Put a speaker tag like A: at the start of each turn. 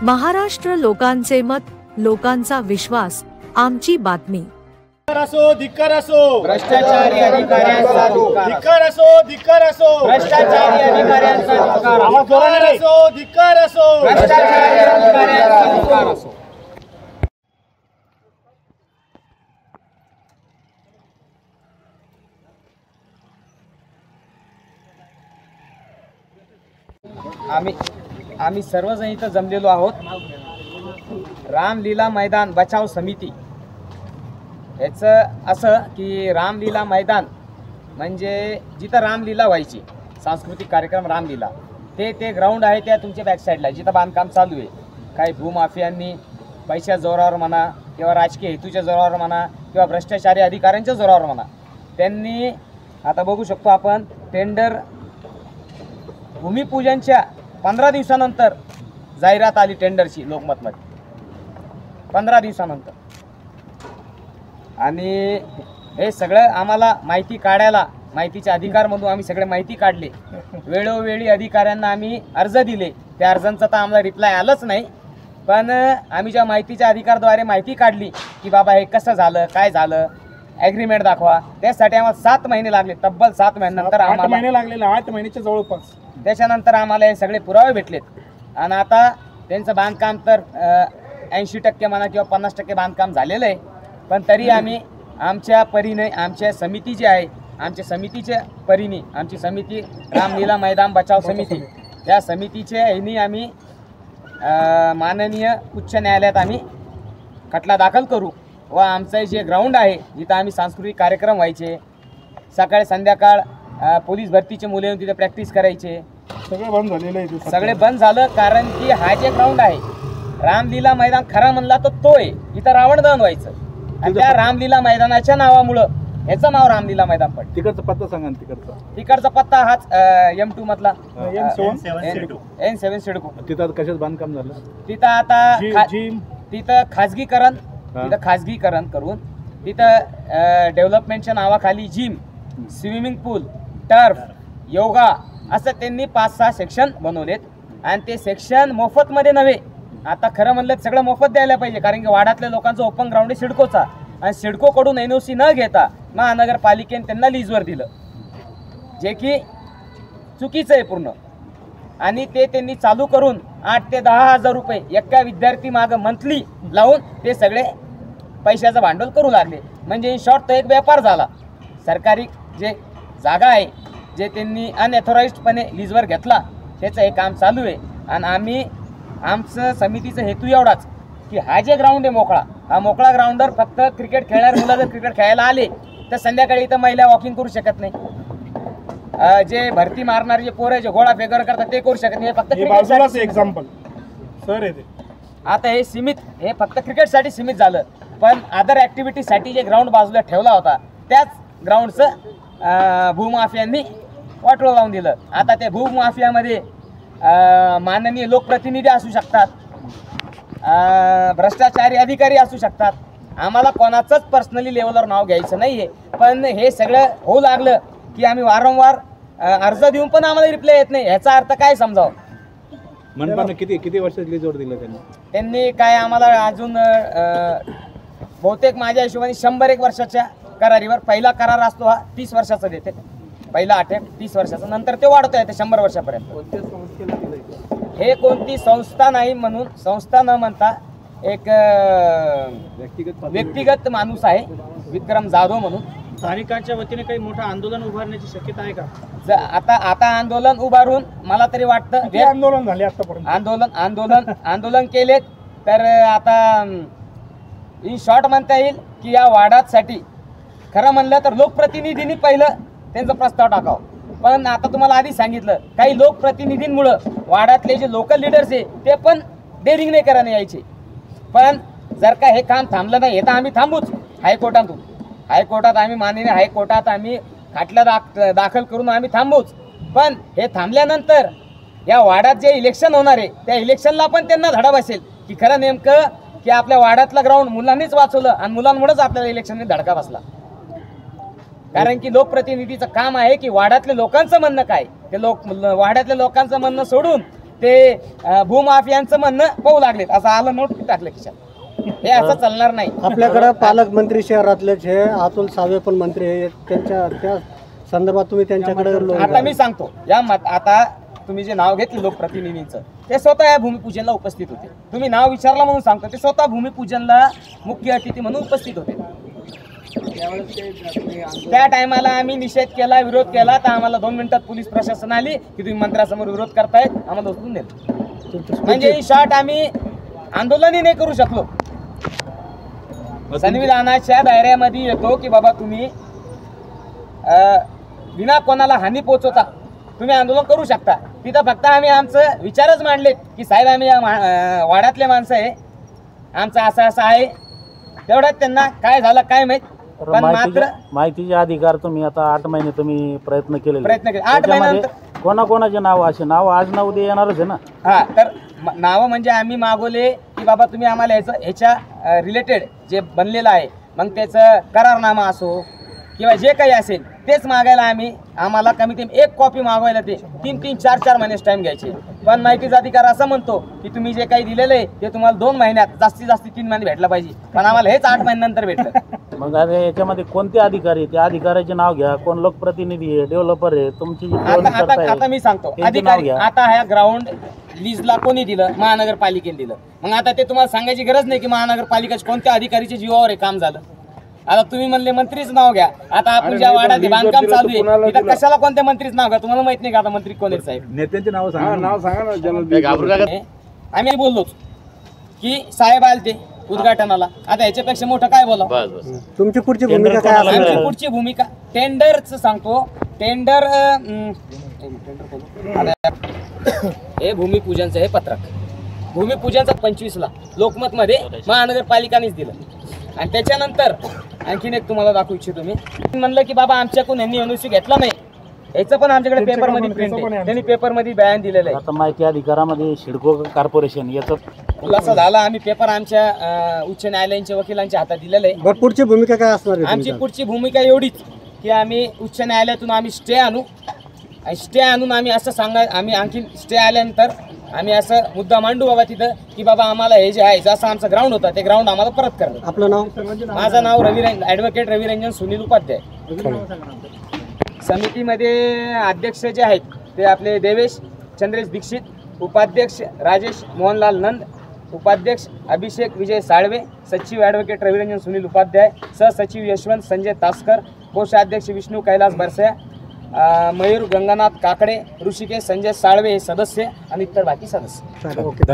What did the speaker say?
A: महाराष्ट्र लोकांचे मत, लोकांचा विश्वास, आमची बातमी।
B: धिक्कार असो
C: भ्रष्टाचारी अधिकाऱ्यांचा
B: धिक्कार असो
C: भ्रष्टाचारी अधिकाऱ्यांचा
B: धिक्कार असो
C: भ्रष्टाचारी अधिकाऱ्यांचा धिक्कार असो। आम्ही सर्वजण इथं जमलेलो आहोत। रामलीला मैदान बचाव समिती याचं असं की रामलीला मैदान म्हणजे जिथं रामलीला व्हायची, सांस्कृतिक कार्यक्रम रामलीला, ते ग्राउंड आहे त्या तुमच्या बॅक साईडला जिथं बांधकाम चालू आहे। काही भूमाफियांनी पैशा जोरावर म्हणा किंवा राजकीय हेतूच्या जोरावर म्हणा किंवा भ्रष्टाचारी अधिकाऱ्यांच्या जोरावर म्हणा, त्यांनी आता बघू शकतो आपण टेंडर भूमिपूजनच्या 15 दिवसानंतर जाहिरात आली टेंडरची लोकमतमध्ये, 15 दिवसानंतर। आणि हे सगळं आम्हाला माहिती काढायला, माहितीचे अधिकार म्हणून आम्ही सगळे माहिती काढले। वेळोवेळी अधिकाऱ्यांना आम्ही अर्ज दिले, त्या अर्जांचा तर आम्हाला रिप्लाय आलंच नाही, पण आम्ही ज्या माहितीच्या अधिकारद्वारे माहिती काढली की बाबा हे कसं झालं, काय झालं, ॲग्रीमेंट दाखवा, त्यासाठी आम्हाला 7 महिने लागले। तब्बल 7 महिन्यानंतर आम्हाला
B: 8 महिने लागलेले, 8 महिन्याच्या जवळपास।
C: त्याच्यानंतर आम्हाला हे सगळे पुरावे भेटलेत। आणि आता त्यांचं बांधकाम तर 80% म्हणा किंवा 50% बांधकाम झालेलं आहे, पण तरी आम्ही आमच्या परीने, आमच्या समिती जी आहे, आमच्या समितीच्या परीने, आमची समिती रामलीला मैदान बचाव समिती, त्या समितीच्या ह्यानी आम्ही माननीय उच्च न्यायालयात आम्ही खटला दाखल करू व आमचं जे ग्राउंड आहे जिथं आम्ही सांस्कृतिक कार्यक्रम व्हायचे, सकाळ संध्याकाळ पोलीस भरतीचे मुले येऊन तिथे प्रॅक्टिस करायचे,
B: सगळं बंद झालेलं आहे।
C: सगळे बंद झालं, कारण की हा जे ग्राउंड आहे रामलीला मैदान खरा म्हणला तर तो आहे, इथं रावण दहन व्हायचं। आणि त्या रामलीला मैदानाच्या नावामुळं ह्याचं नाव रामलीला मैदान पडलं।
B: तिकडचा पत्ता सांगा।
C: तिकडचा पत्ता हाच M2 मधला N7 सिडको।
B: तिथं कशाच बांधकाम झालं?
C: तिथं आता तिथं खाजगीकरण करून तिथं डेव्हलपमेंटच्या नावाखाली जिम, स्विमिंग पूल, टर्फ, योगा असं त्यांनी 5-6 सेक्शन बनवलेत। आणि ते सेक्शन मोफतमध्ये नव्हे, आता खरं म्हणलं सगळं मोफत द्यायला पाहिजे, कारण की वाड्यातल्या लोकांचं ओपन ग्राउंड आहे सिडकोचा, आणि सिडकोकडून NOC न घेता महानगरपालिकेने त्यांना लीजवर दिलं, जे की चुकीचं आहे पूर्ण। आणि ते त्यांनी चालू करून 8 ते 10 हजार रुपये एका विद्यार्थी मागं मंथली लावून ते सगळे पैशाचं भांडवल करू लागले। म्हणजे इन शॉर्ट तो एक व्यापार झाला। सरकारी जे जागा आहे जे त्यांनी अनऑथोराइज्डपणे लीजवर घेतला, त्याचं हे काम चालू आहे। आणि आमचं समितीचा हेतू एवढाच की हा जे ग्राउंड आहे मोकळा, हा मोकळा ग्राउंडवर फक्त क्रिकेट खेळणारे मुलं जर क्रिकेट खेळायला आले तर संध्याकाळी इथं महिला वॉकिंग करू शकत नाही, जे भरती मारणारे जे पोरं जे घोडा फेगर करतात ते करू शकत नाही, फक्त
B: बाजूलाच एक्झाम्पल सर आहे ते।
C: आता हे फक्त क्रिकेटसाठी सीमित झालं, पण अदर ॲक्टिव्हिटीसाठी जे ग्राउंड बाजूला ठेवला होता त्याच ग्राउंडचं भूमाफियांनी वाटोळं लावून दिलं। आता त्या भूमाफियामध्ये माननीय लोकप्रतिनिधी असू शकतात, भ्रष्टाचारी अधिकारी असू शकतात, आम्हाला कोणाचंच पर्सनली लेवलवर नाव घ्यायचं नाही आहे, पण हे सगळं होऊ लागलं की आम्ही वारंवार अर्ज देऊन पण आम्हाला रिप्लाय येत नाही। ह्याचा अर्थ काय समजावं?
B: मनपानं किती वर्षाची लीजवर दिलं
C: त्यांनी काय आम्हाला अजून बहुतेक माझ्या हिशोबाने 101 वर्षाच्या करारीवर, पहिला करार असतो हा 30 वर्षाचा देते, पहिला अटेम्प्ट 30 वर्षाचा, नंतर ते वाढवता येते 100 वर्षापर्यंत। हे कोणती संस्था नाही म्हणून, संस्था न म्हणता एक व्यक्तिगत माणूस आहे विक्रम जाधव म्हणून।
D: स्थानिकांच्या वतीने काही मोठं आंदोलन उभारण्याची शक्यता आहे का?
C: आता आंदोलन उभारून मला तरी वाटतं
B: आंदोलन झाले आतापर्यंत,
C: आंदोलन केलेत, तर आता इन शॉर्ट म्हणता येईल की या वाडासाठी खरं म्हणलं तर लोकप्रतिनिधींनी पहिलं त्यांचा प्रस्ताव टाकावा। पण आता तुम्हाला आधी सांगितलं, काही लोकप्रतिनिधींमुळं वाड्यातले जे लोकल लीडर्स आहे ते पण डेअरिंग नाही करायला यायचे। पण जर का हे काम थांबलं नाही, हे तर आम्ही थांबूच हायकोर्टात आम्ही माननीय हायकोर्टात आम्ही खटला दाखल करून आम्ही थांबूच। पण हे थांबल्यानंतर या वाड्यात जे इलेक्शन होणार आहे त्या इलेक्शनला पण त्यांना धडा बसेल की खरं नेमकं की आपल्या वाड्यातलं ग्राउंड मुलांनीच वाचवलं आणि मुलांमुळेच आपल्याला इलेक्शनने धडका बसला। कारण की लोकप्रतिनिधीचं काम आहे की वाड्यातल्या लोकांचं म्हणणं काय, ते वाड्यातल्या लोकांचं म्हणणं सोडून ते भूमाफियांचं म्हणणं पाहू लागलेत, असं आलं नोट टाकलं खिशात. हे असं चालणार नाही.
E: आपल्याकडे पालकमंत्री शहरातलेच हे अतुल सावे पण मंत्री आहे, त्यांच्या त्या संदर्भात तुम्ही त्यांच्याकडे
C: आता मी सांगतो आता तुम्ही जे नाव घेतलं लोकप्रतिनिधींचं, ते स्वतः या भूमिपूजनला उपस्थित होते. तुम्ही नाव विचारला म्हणून सांगतो, ते स्वतः भूमिपूजनला मुख्य अतिथी म्हणून उपस्थित होते. त्या टायमाला आम्ही निषेध केला, विरोध केला, तर आम्हाला 2 मिनिटात पोलीस प्रशासन आली की तुम्ही मंत्र्यासमोर विरोध करतायत, आम्हाला उचलून दिलं. म्हणजे इन शॉर्ट आम्ही आंदोलनही नाही करू शकलो. संविधानाच्या दायऱ्यामध्ये येतो की बाबा तुम्ही विना कोणाला हानी पोहोचवता तुम्ही आंदोलन करू शकता. तिथं फक्त आम्ही आमचं विचारच मांडलेत की साहेब आम्ही या वाड्यातले माणसं आहे, आमचं असं असं आहे. तेवढ्यात त्यांना काय झालं काय माहित, पण मात्र
F: माहितीचे अधिकार तुम्ही आता 8 महिने तुम्ही प्रयत्न केले.
C: 8 महिन्यानंतर
F: कोणाकोणाचे नाव असे नाव आज ना उद्या येणारच आहे ना.
C: हा, तर नावं म्हणजे आम्ही मागवले की बाबा तुम्ही आम्हाला ह्याच्या रिलेटेड जे बनलेलं आहे, मग त्याचं करारनामा असो किंवा जे काही असेल तेच मागायला आम्हाला कमीत कमी 1 कॉपी मागवायला ते 3-3, 4-4 महिन्याच टाइम घ्यायचे. पण माहितीचा अधिकार असं म्हणतो की तुम्ही जे काही दिलेलं आहे ते तुम्हाला 2 महिन्यात जास्तीत जास्त 3 महिने भेटला पाहिजे, पण आम्हाला हेच 8 महिन्यानंतर भेटलं.
F: मग आता याच्यामध्ये कोणते अधिकारी त्या अधिकाऱ्याचे नाव घ्या, कोण लोकप्रतिनिधी आहे, डेव्हलपर आहे, तुमची
C: आता मी सांगतो अधिकारी. आता ह्या ग्राउंड लीजला कोणी दिलं? महानगरपालिकेने दिलं. मग आता ते तुम्हाला सांगायची गरज नाही की महानगरपालिकेच्या कोणत्या अधिकारीच्या जीवावर हे काम झालं. आता तुम्ही म्हणले मंत्रीच नाव घ्या. आता आपण ज्या वाड्यात बांधकाम चालू आहे तिथं कशाला कोणत्या मंत्रीच नाव घ्या? तुम्हाला माहित नाही का आता मंत्री कोण आहेत साहेब?
B: नेत्यांचे नाव सांगा. नाव सांगा ना.
C: आम्ही बोललोच की साहेब आले ते उद्घाटनाला. आता याच्यापेक्षा मोठं काय बोला?
E: तुमची पुढची भूमिका काय
C: आमची
E: असेल?
C: पुढची भूमिका टेंडरच सांगतो. टेंडर हे भूमिपूजनचं हे पत्रक भूमिपूजनचं 25ला लोकमत मध्ये महानगरपालिकानेच दिलं. आणि त्याच्यानंतर आणखीन एक तुम्हाला दाखवू इच्छितो मी. म्हणलं की बाबा आमच्याकडून यांनी एनओसी घेतला नाही, याचं पण आमच्याकडे पेपरमध्ये प्रिंट आहे, त्यांनी पेपरमध्ये बयान दिलेलं आहे.
F: आता माहिती अधिकारामध्ये सिडको कॉर्पोरेशन याचं
C: खुलासा झाला. आम्ही पेपर आमच्या उच्च न्यायालयाच्या वकिलांच्या हातात दिलेलं आहे.
E: पुढची भूमिका काय असणार आहे?
C: आमची पुढची भूमिका एवढीच की आम्ही उच्च न्यायालयातून आम्ही स्टे आणू. आणि स्टे आणून आम्ही असं आम्ही आणखी स्टे आल्यानंतर आम्ही असं मुद्दा मांडू बाबा तिथं की बाबा आम्हाला हे जे आहे जसं आमचं ग्राउंड होतं ते ग्राउंड आम्हाला परत करणं.
E: आपलं नाव?
C: माझं नाव ॲडव्होकेट रविरंजन सुनील उपाध्याय. समितीमध्ये अध्यक्ष जे आहेत ते आपले देवेश चंद्रेश दीक्षित, उपाध्यक्ष राजेश मोहनलाल नंद, उपाध्यक्ष अभिषेक विजय साळवे, सचिव ॲडव्होकेट रविरंजन सुनील उपाध्याय, सहसचिव यशवंत संजय तासकर, कोषाध्यक्ष विष्णू कैलास बरसया, मयूर गंगानाथ काकडे, ऋषिकेश संजय साळवे हे सदस्य आणि इतर बाकी सदस्य.